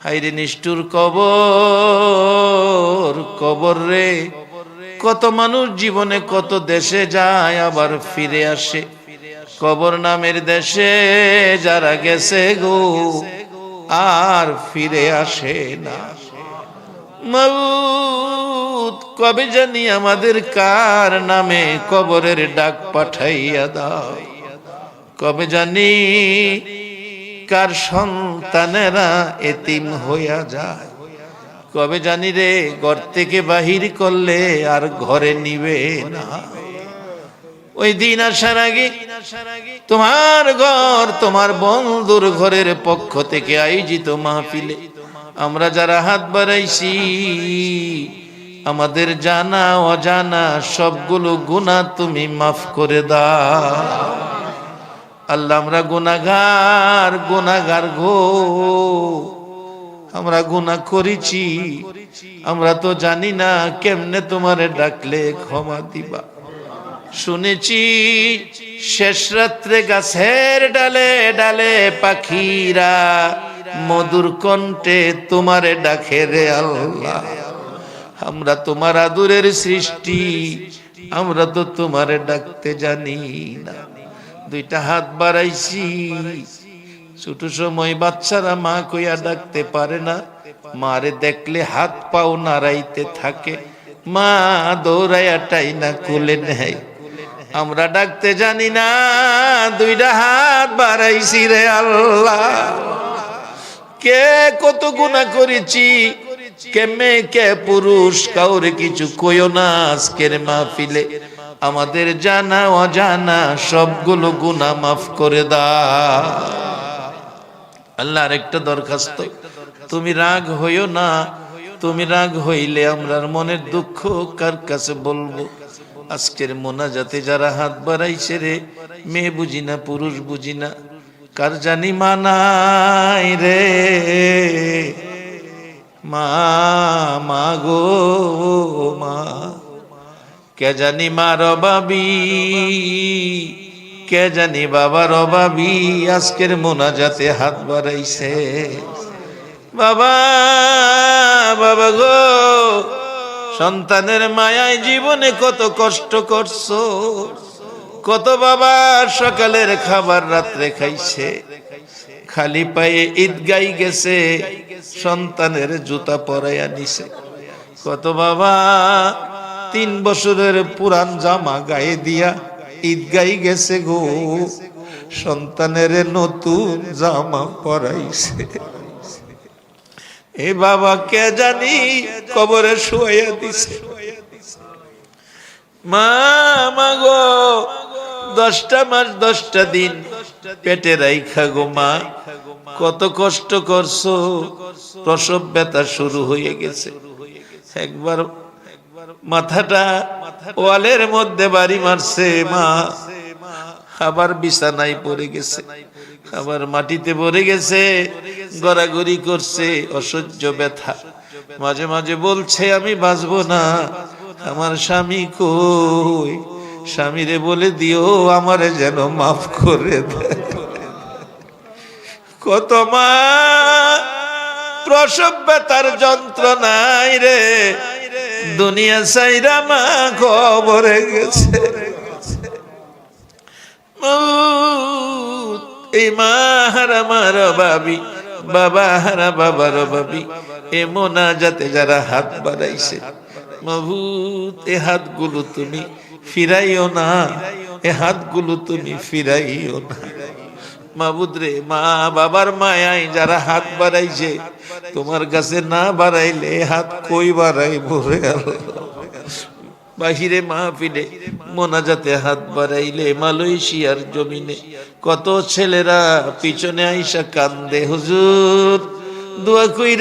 হাইরে নিষ্ঠুর কবর, কবর রে। কত মানুষ জীবনে কত দেশে যায় আবার ফিরে আসে, কবর নামের দেশে যারা গেছে গো আর ফিরে আসে না। মাউত কবে জানি আমাদের কার নামে কবরের ডাক পাঠাইয়া দাও, কবে জানি কার সন্তানেরা এতিম হইয়া যায়, কবে জানি রে ঘর থেকে বাহির করলে আর ঘরে নিবে না। ওই দিন আসার আগে তোমার ঘর, তোমার বন্ধুর ঘরের পক্ষ থেকে আয়োজিত মাহফিলে আমরা যারা হাত বাড়াইছি, আমাদের জানা অজানা সবগুলো গুনাহ তুমি মাফ করে দাও। আল্লাহ আমরা গুনাহগার, গুনাহগার গো, আমরা গুনাহ করেছি, আমরা তো জানি না কেমনে তোমারে ডাকলে ক্ষমা দিবা। শুনেছি শেষ রাত্রে গাছের ডালে ডালে পাখিরা মধুর কণ্ঠে তোমারে ডাকে রে আল্লাহ। আমরা তোমার আদরের সৃষ্টি, আমরা তো তোমারে ডাকতে জানি না। দুইটা হাত বাড়াইছি, ছোট সময় বাচ্চারা মা কইয়া ডাকতে পারে না, মারে দেখলে হাত পাও নাড়াইতে থাকে, মা দৌড়াইয়া টাইনা কোলে নেয়। আমরা ডাকতে জানি না, দুইটা হাত বাড়াইছি রে আল্লাহ। কে কত গুনাহ করেছি, কে মেয়ে কে পুরুষ, কাউরে কিছু কইও না। আজকের মাহফিলে আমাদের জানা অজানা সবগুলো গুনাহ মাফ করে দাও। আল্লাহ আরেকটা দরখাস্ত, তুমি রাগ হইও না। তুমি রাগ হইলে আমরার মনের দুঃখ কার কাছে বলবো? আজকের মোনাজাতে যারা হাত বাড়াইছে রে, মেয়ে বুঝি না পুরুষ বুঝি না, কার জানি মানাই রে মা, মা গো মা, কে জানি মার অভাবী, কে জানি বাবার অভাবী আজকের মোনাজাতে হাত বাড়াইছে। বাবা, বাবা গো, সন্তানের মায়ায় জীবনে কত কষ্ট করছো, কত বাবা সকালের খাবার রাত্রে খাইছে, খালি পায়ে ঈদগাই গেছে, সন্তানের জুতা পরাইয়া নিছে। কত বাবা 3 বছরের পুরান জামা গায়ে দিয়া ঈদগাই গেছে গো, সন্তানের নতুন জামা পরাইছে। এ বাবা কে জানি কবরে শুয়াইয়া দিছে। মা, মা গো, 10টা মাস 10টা দিন পেটে রাইখা গো মা, কত কষ্ট করছো। প্রসব ব্যথা শুরু হয়ে গেছে, একবার মাথাটা ওয়ালের মধ্যে বাড়ি মারছে মা, আবার বিছানায় পড়ে গেছে, আবার মাটিতে পড়ে গেছে, গড়াগড়ি করছে, অসহ্য ব্যথা। মাঝে মাঝে বলছে আমি বাঁচবো না, আমার স্বামী কই, স্বামীরে বলে দিও আমারে যেন মাফ করে দেয়। কত মা প্রসব ব্যথার যন্ত্রণায় রে দুনিয়া ছাইরা মা কবরে গেছে। এই মা হারা মার বাবি, বাবা হারা বাবার বাবি, এ মোনাজাতে যারা হাত বাড়াইছে, মাবুদ এ হাতগুলো তুমি ফিরাইও না, এ হাতগুলো তুমি ফিরাইও না। মাবুদ রে, মা বাবার মায়ায় যারা হাত বাড়াইছে, তোমার কাছে না বাড়াইলে হাত কই বাড়াইবো রে আল্লাহ। বাহিরে মাহফিলে মোনাজাতে হাত বাড়াইলে মালয়েশিয়ার জমিনে কত ছেলেরা পিছনে আইসা কান্দে, হুজুর দোয়া কইরা